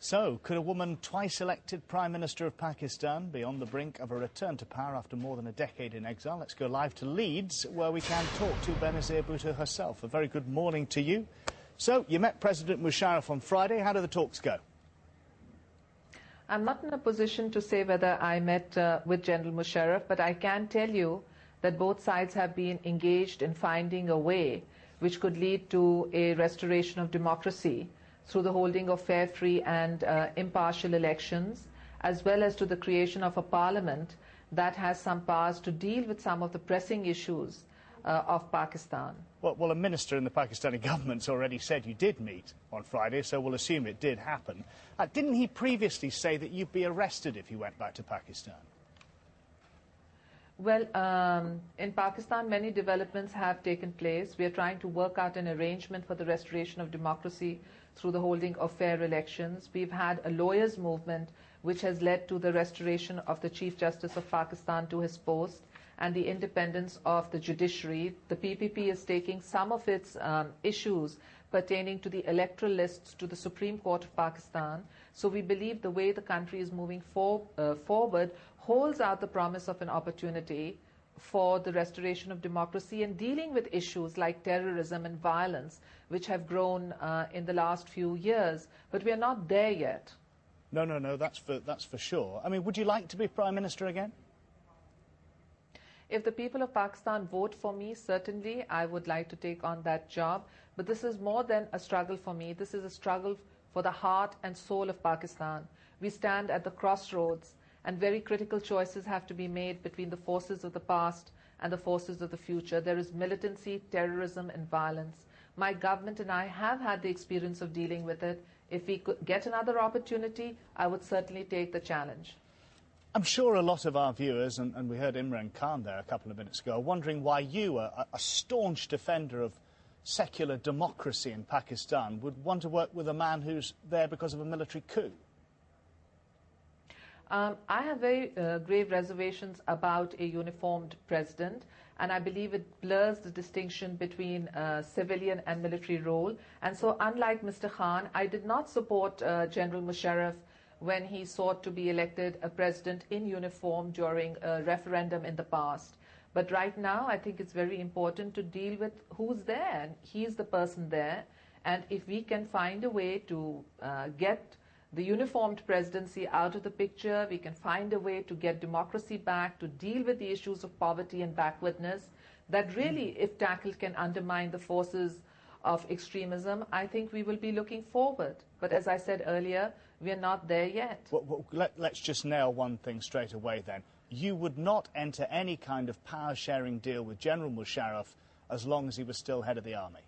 So, could a woman twice elected Prime Minister of Pakistan be on the brink of a return to power after more than a decade in exile? Let's go live to Leeds, where we can talk to Benazir Bhutto herself. A very good morning to you. So, you met President Musharraf on Friday. How did the talks go? I'm not in a position to say whether I met with General Musharraf, but I can tell you that both sides have been engaged in finding a way which could lead to a restoration of democracy through the holding of fair, free and impartial elections, as well as to the creation of a parliament that has some powers to deal with some of the pressing issues of Pakistan. Well, a minister in the Pakistani government's already said you did meet on Friday, so we'll assume it did happen. Didn't he previously say that you'd be arrested if you went back to Pakistan? Well, in Pakistan, many developments have taken place. We are trying to work out an arrangement for the restoration of democracy through the holding of fair elections. We've had a lawyers' movement which has led to the restoration of the Chief Justice of Pakistan to his post and the independence of the judiciary. The PPP is taking some of its issues pertaining to the electoral lists to the Supreme Court of Pakistan. So we believe the way the country is moving forward holds out the promise of an opportunity for the restoration of democracy and dealing with issues like terrorism and violence, which have grown in the last few years. But we are not there yet. No, that's for sure. I mean, would you like to be Prime Minister again? If the people of Pakistan vote for me, certainly I would like to take on that job. But this is more than a struggle for me. This is a struggle for the heart and soul of Pakistan. We stand at the crossroads, and very critical choices have to be made between the forces of the past and the forces of the future. There is militancy, terrorism and violence. My government and I have had the experience of dealing with it. If we could get another opportunity, I would certainly take the challenge. I'm sure a lot of our viewers, and we heard Imran Khan there a couple of minutes ago, are wondering why you, a staunch defender of secular democracy in Pakistan, would want to work with a man who's there because of a military coup. I have very grave reservations about a uniformed president, and I believe it blurs the distinction between civilian and military role. And so, unlike Mr. Khan, I did not support General Musharraf when he sought to be elected a president in uniform during a referendum in the past. But right now, I think it's very important to deal with who's there, and he's the person there. And if we can find a way to get the uniformed presidency out of the picture, we can find a way to get democracy back, to deal with the issues of poverty and backwardness, that really, if tackled, can undermine the forces of extremism. I think we will be looking forward. But as I said earlier, we are not there yet. Well, let's just nail one thing straight away then. You would not enter any kind of power-sharing deal with General Musharraf as long as he was still head of the army.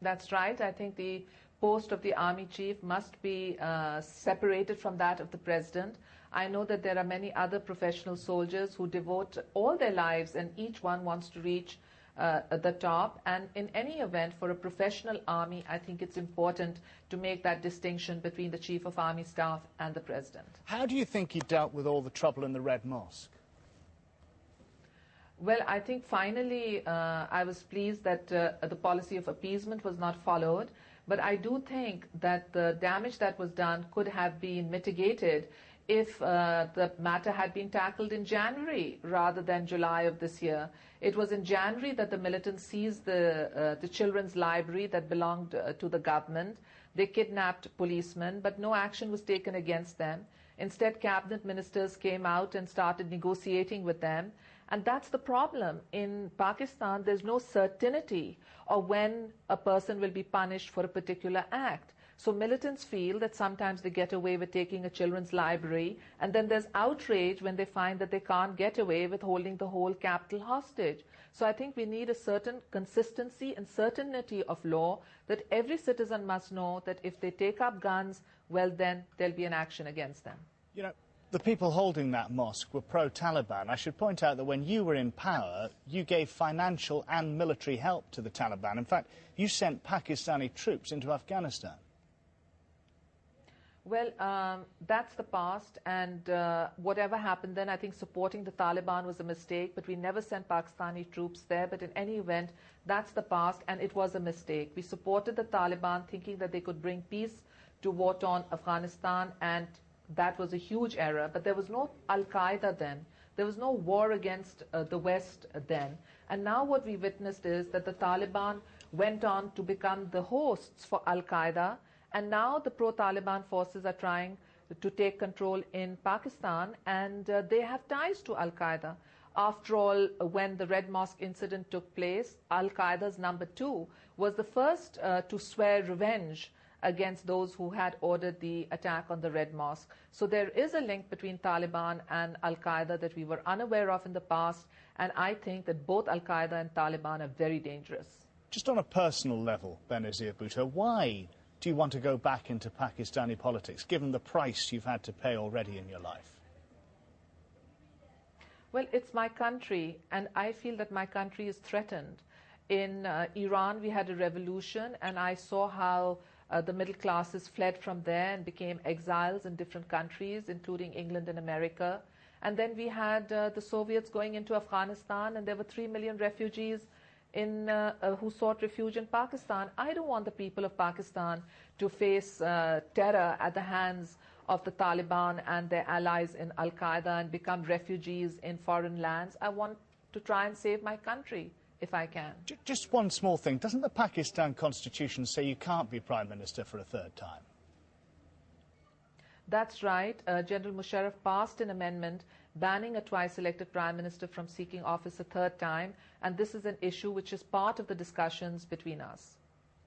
That's right. I think the post of the army chief must be separated from that of the president. I know that there are many other professional soldiers who devote all their lives, and each one wants to reach the top. And in any event, for a professional army, I think it's important to make that distinction between the Chief of Army Staff and the President. How do you think he dealt with all the trouble in the Red Mosque? Well, I think finally I was pleased that the policy of appeasement was not followed. But I do think that the damage that was done could have been mitigated if the matter had been tackled in January rather than July of this year. It was in January that the militants seized the children's library that belonged to the government. They kidnapped policemen, but no action was taken against them. Instead, cabinet ministers came out and started negotiating with them. And that's the problem. In Pakistan, there's no certainty of when a person will be punished for a particular act. So militants feel that sometimes they get away with taking a children's library, and then there's outrage when they find that they can't get away with holding the whole capital hostage. So I think we need a certain consistency and certainty of law that every citizen must know that if they take up guns, well, then there'll be an action against them. You know, the people holding that mosque were pro-Taliban. I should point out that when you were in power, you gave financial and military help to the Taliban. In fact, you sent Pakistani troops into Afghanistan. Well, that's the past, and whatever happened then, I think supporting the Taliban was a mistake, but we never sent Pakistani troops there. But in any event, that's the past, and it was a mistake. We supported the Taliban thinking that they could bring peace to war-torn Afghanistan, and that was a huge error. But there was no Al-Qaeda then. There was no war against the West then. And now what we witnessed is that the Taliban went on to become the hosts for Al-Qaeda, and now the pro-Taliban forces are trying to take control in Pakistan, and they have ties to Al-Qaeda. After all, when the Red Mosque incident took place, Al-Qaeda's number 2 was the first to swear revenge against those who had ordered the attack on the Red Mosque. So there is a link between Taliban and Al-Qaeda that we were unaware of in the past, and I think that both Al-Qaeda and Taliban are very dangerous. Just on a personal level, Benazir Bhutto, why do you want to go back into Pakistani politics, given the price you've had to pay already in your life? Well, it's my country, and I feel that my country is threatened. In Iran, we had a revolution, and I saw how the middle classes fled from there and became exiles in different countries, including England and America. And then we had the Soviets going into Afghanistan, and there were 3 million refugees who sought refuge in Pakistan. I don't want the people of Pakistan to face terror at the hands of the Taliban and their allies in Al-Qaeda and become refugees in foreign lands. I want to try and save my country, if I can. Just one small thing. Doesn't the Pakistan constitution say you can't be Prime Minister for a third time? That's right. General Musharraf passed an amendment banning a twice-elected Prime Minister from seeking office a third time, and this is an issue which is part of the discussions between us.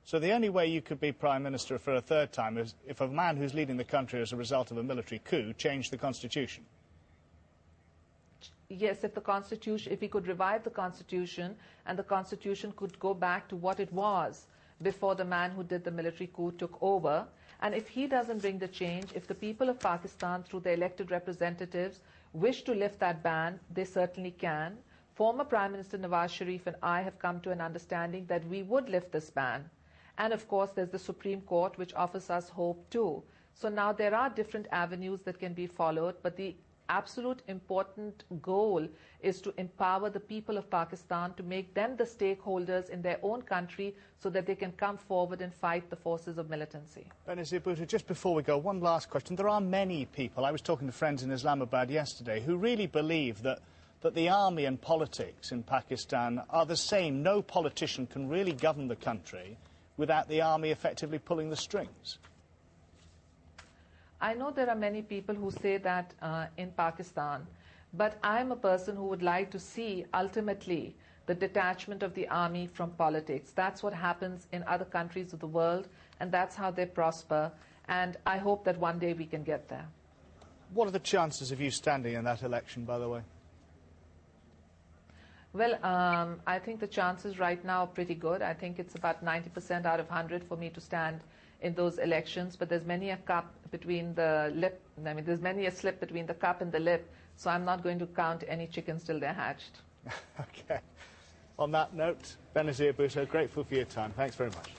So the only way you could be Prime Minister for a third time is if a man who's leading the country as a result of a military coup changed the constitution? Yes, if we could revive the Constitution, and the Constitution could go back to what it was before the man who did the military coup took over. And if he doesn't bring the change, if the people of Pakistan, through their elected representatives, wish to lift that ban, they certainly can. Former Prime Minister Nawaz Sharif and I have come to an understanding that we would lift this ban. And of course, there's the Supreme Court, which offers us hope too. So now there are different avenues that can be followed, but the absolute important goal is to empower the people of Pakistan, to make them the stakeholders in their own country so that they can come forward and fight the forces of militancy. Benazir Bhutto, just before we go, one last question. There are many people, I was talking to friends in Islamabad yesterday, who really believe that the army and politics in Pakistan are the same. No politician can really govern the country without the army effectively pulling the strings. I know there are many people who say that in Pakistan, but I'm a person who would like to see ultimately the detachment of the army from politics. That's what happens in other countries of the world, and that's how they prosper, and I hope that one day we can get there. What are the chances of you standing in that election, by the way? Well, I think the chances right now are pretty good. I think it's about 90% out of 100 for me to stand in those elections, but there's many a cup between the lip. I mean, there's many a slip between the cup and the lip, so I'm not going to count any chickens till they're hatched. Okay. On that note, Benazir Bhutto, grateful for your time. Thanks very much.